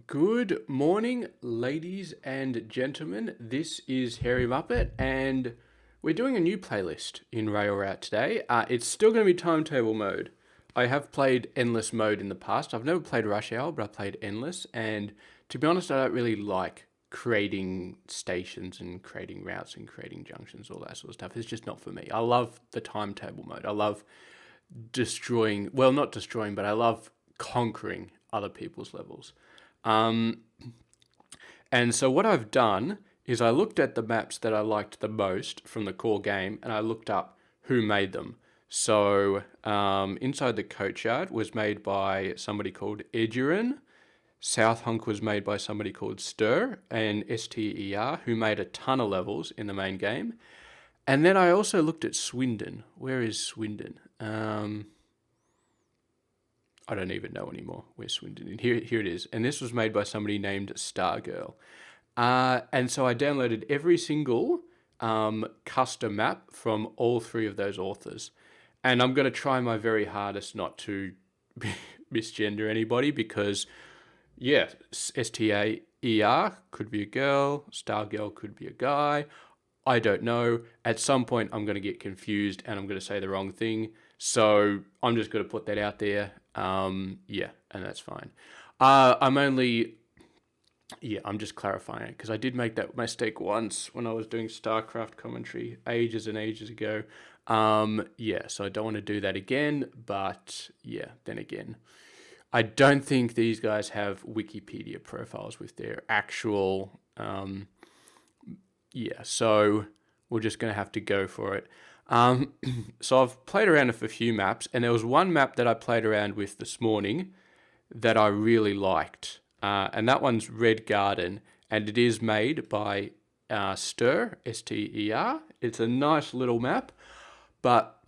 Good morning, ladies and gentlemen. This is Hairymuppet, and we're doing a new playlist in Rail Route today. It's still going to be timetable mode. I have played endless mode in the past. I've never played Rush Hour, but I played endless, and to be honest, I don't really like creating stations and creating routes and creating junctions, all that sort of stuff. It's just not for me. I love the timetable mode. I love destroying, well, not destroying, but I love conquering other people's levels. Um, and so what I've done is I looked at the maps that I liked the most from the core game, and I looked up who made them. So Inside the Coachyard was made by somebody called Edurin. South Honk was made by somebody called Stir and Ster, who made a ton of levels in the main game. And then I also looked at Swindon. Where is Swindon? I don't even know anymore where Swindon is. Here it is. And this was made by somebody named Stargirl. And so I downloaded every single custom map from all three of those authors. And I'm going to try my very hardest not to misgender anybody because, yeah, Staer could be a girl, Stargirl could be a guy. I don't know. At some point, I'm going to get confused and I'm going to say the wrong thing. So I'm just going to put that out there. Yeah, and that's fine. I'm just clarifying it because I did make that mistake once when I was doing StarCraft commentary ages and ages ago. Yeah, so I don't want to do that again, but yeah, then again, I don't think these guys have Wikipedia profiles with their actual, yeah, so we're just going to have to go for it. So I've played around with a few maps, and there was one map that I played around with this morning that I really liked, and that one's Red Garden, and it is made by Stir, Ster. It's a nice little map, but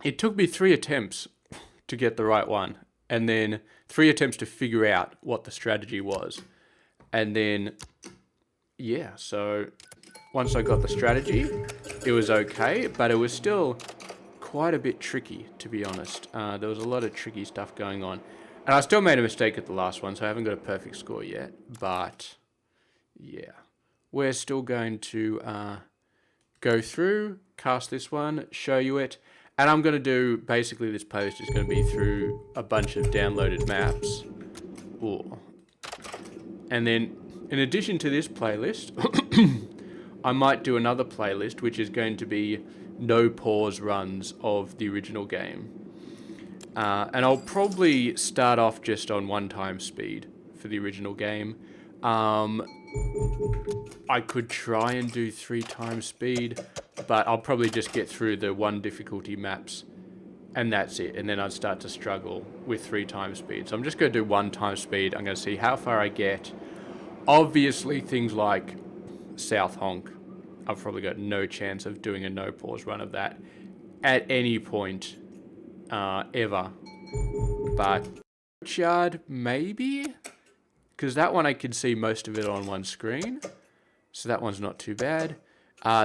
it took me 3 attempts to get the right one, and then 3 attempts to figure out what the strategy was, and then yeah, so once I got the strategy, it was okay, but it was still quite a bit tricky, to be honest. There was a lot of tricky stuff going on. And I still made a mistake at the last one, so I haven't got a perfect score yet. But, yeah. We're still going to go through, cast this one, show you it. And I'm going to do, basically this post is going to be through a bunch of downloaded maps. Ooh. And then, in addition to this playlist, I might do another playlist, which is going to be no pause runs of the original game. And I'll probably start off just on 1 time speed for the original game. I could try and do 3 times speed, but I'll probably just get through the 1 difficulty maps, and that's it. And then I'd start to struggle with 3 times speed. So I'm just going to do 1 time speed. I'm going to see how far I get. Obviously, things like South Honk, I've probably got no chance of doing a no pause run of that at any point ever. But Coachyard, maybe? Because that one I can see most of it on one screen. So that one's not too bad.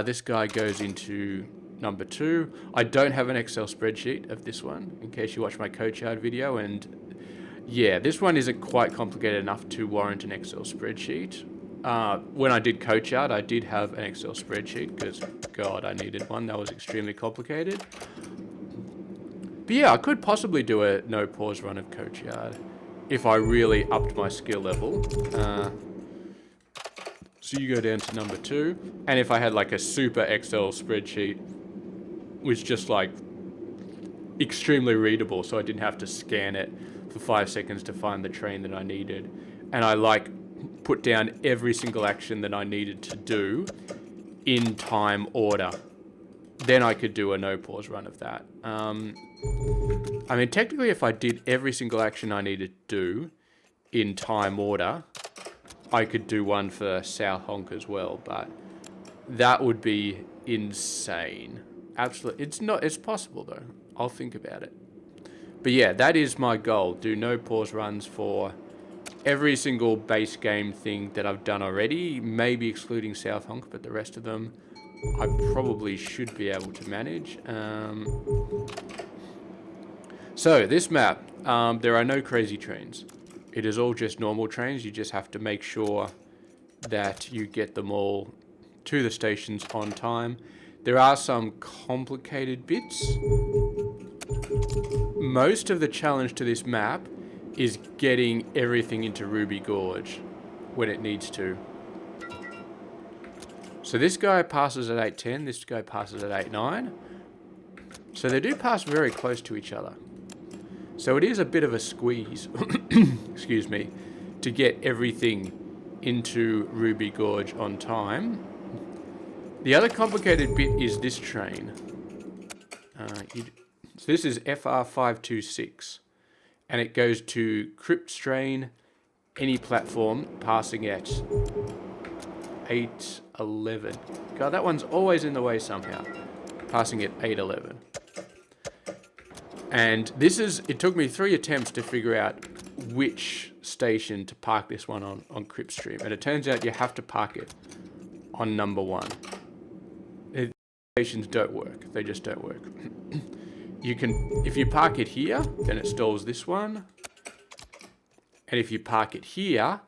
This guy goes into number 2. I don't have an Excel spreadsheet of this one, in case you watch my Coachyard video. And yeah, this one isn't quite complicated enough to warrant an Excel spreadsheet. When I did Coachyard, I did have an Excel spreadsheet because, God, I needed one. That was extremely complicated. But yeah, I could possibly do a no pause run of Coachyard if I really upped my skill level. So you go down to number 2, and if I had like a super Excel spreadsheet, which just like extremely readable, so I didn't have to scan it for 5 seconds to find the train that I needed, and I like put down every single action that I needed to do in time order, then I could do a no pause run of that. I mean, technically, if I did every single action I needed to do in time order, I could do one for South Honk as well, but that would be insane. Absolutely. It's possible though. I'll think about it. But yeah, that is my goal. Do no pause runs for every single base game thing that I've done already, maybe excluding South Honk, but the rest of them I probably should be able to manage. So this map, there are no crazy trains. It is all just normal trains. You just have to make sure that you get them all to the stations on time. There are some complicated bits. Most of the challenge to this map is getting everything into Ruby Gorge when it needs to. So this guy passes at 8:10, this guy passes at 8:09. So they do pass very close to each other. So it is a bit of a squeeze, excuse me, to get everything into Ruby Gorge on time. The other complicated bit is this train. So this is FR526, and it goes to Crypt Strain, any platform passing at 8:11. God, that one's always in the way somehow. Passing at 8:11. And it took me 3 attempts to figure out which station to park this one on Crypt Stream. And it turns out you have to park it on number 1. Stations don't work. They just don't work. If you park it here, then it stalls this one. And if you park it here,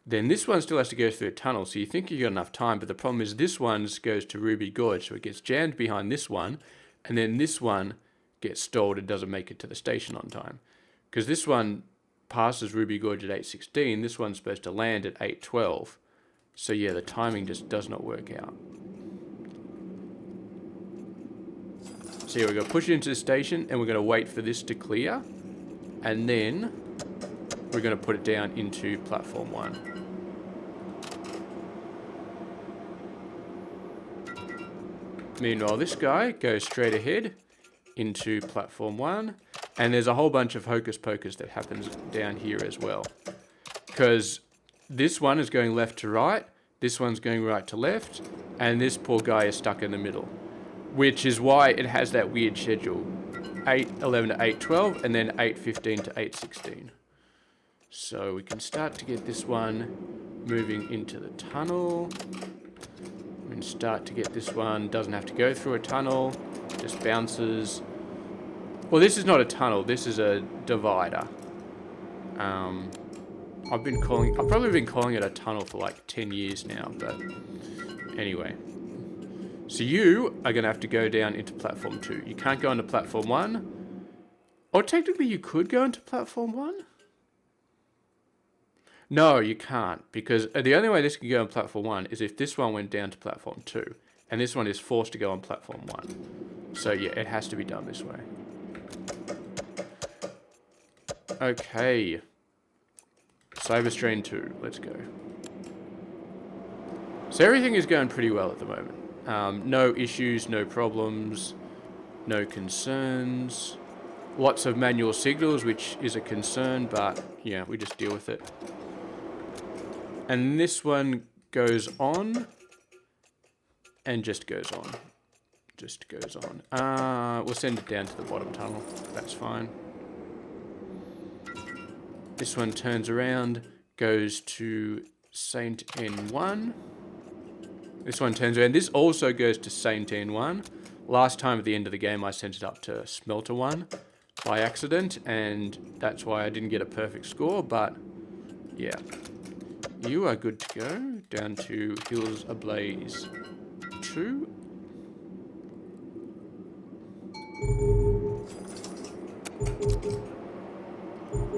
then this one still has to go through a tunnel. So you think you've got enough time, but the problem is this one goes to Ruby Gorge. So it gets jammed behind this one, and then this one gets stalled and doesn't make it to the station on time. Because this one passes Ruby Gorge at 8:16, this one's supposed to land at 8:12. So yeah, the timing just does not work out. So yeah, we're going to push it into the station, and we're going to wait for this to clear, and then we're going to put it down into platform 1. Meanwhile, this guy goes straight ahead into platform 1, and there's a whole bunch of hocus pocus that happens down here as well. Because this one is going left to right, this one's going right to left, and this poor guy is stuck in the middle. Which is why it has that weird schedule. 8:11 to 8:12, and then 8:15 to 8:16. So we can start to get this one moving into the tunnel. We can start to get this one, doesn't have to go through a tunnel, just bounces. Well, this is not a tunnel, this is a divider. I've probably been calling it a tunnel for like 10 years now, but anyway. So you are going to have to go down into platform 2. You can't go into platform 1. Or technically you could go into platform 1. No, you can't. Because the only way this can go on platform 1 is if this one went down to platform 2. And this one is forced to go on platform 1. So yeah, it has to be done this way. Okay. Cyberstrain 2. Let's go. So everything is going pretty well at the moment. No issues, no problems, no concerns. Lots of manual signals, which is a concern, but yeah, we just deal with it. And this one goes on and just goes on. Just goes on. We'll send it down to the bottom tunnel. That's fine. This one turns around, goes to Saint N1. This one turns around. This also goes to Saint N1. Last time at the end of the game, I sent it up to Smelter 1 by accident, and that's why I didn't get a perfect score, but yeah. You are good to go. Down to Hills Ablaze 2.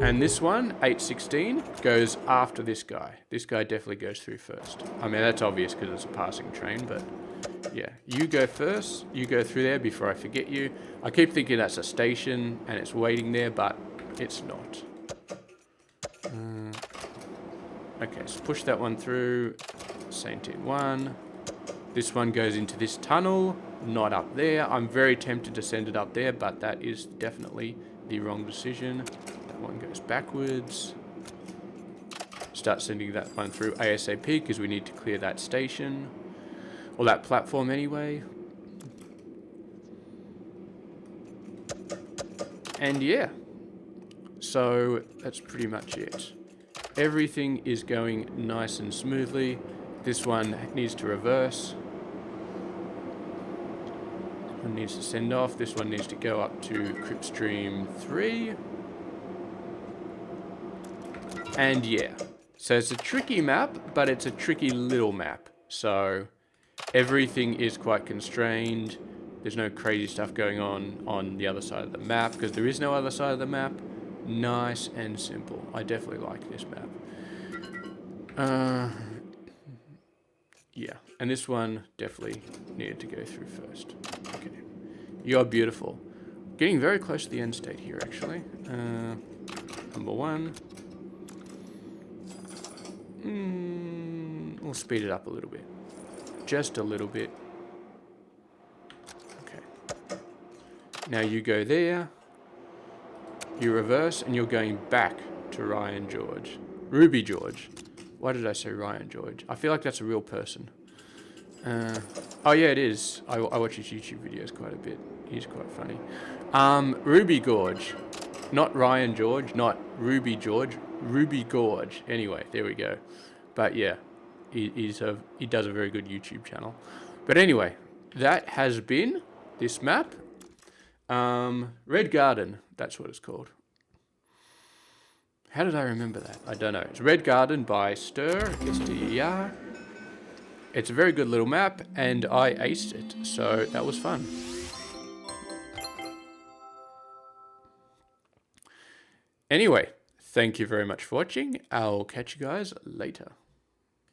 And this one, 8:16, goes after this guy. This guy definitely goes through first. I mean, that's obvious because it's a passing train, but yeah. You go first. You go through there before I forget you. I keep thinking that's a station and it's waiting there, but it's not. Okay, so push that one through. Saint N1. This one goes into this tunnel, not up there. I'm very tempted to send it up there, but that is definitely the wrong decision. One goes backwards. Start sending that one through ASAP because we need to clear that station. Or that platform anyway. And yeah. So that's pretty much it. Everything is going nice and smoothly. This one needs to reverse. This one needs to send off. This one needs to go up to Crypt Stream 3. And yeah, so it's a tricky map, but it's a tricky little map. So everything is quite constrained. There's no crazy stuff going on the other side of the map, because there is no other side of the map. Nice and simple. I definitely like this map. Yeah, and this one definitely needed to go through first. Okay. You're beautiful. Getting very close to the end state here, actually. Number one. We'll speed it up a little bit. Just a little bit. Okay. Now you go there. You reverse, and you're going back to Ryan George. Ruby George. Why did I say Ryan George? I feel like that's a real person. Oh yeah, it is. I watch his YouTube videos quite a bit. He's quite funny. Ruby Gorge. Not Ryan George, not Ruby George. Ruby Gorge. Anyway, there we go. But yeah, he does a very good YouTube channel. But anyway, that has been this map. Red Garden, that's what it's called. How did I remember that? I don't know. It's Red Garden by Stir, S-T-E-R. It's a very good little map, and I aced it, so that was fun. Anyway, thank you very much for watching. I'll catch you guys later.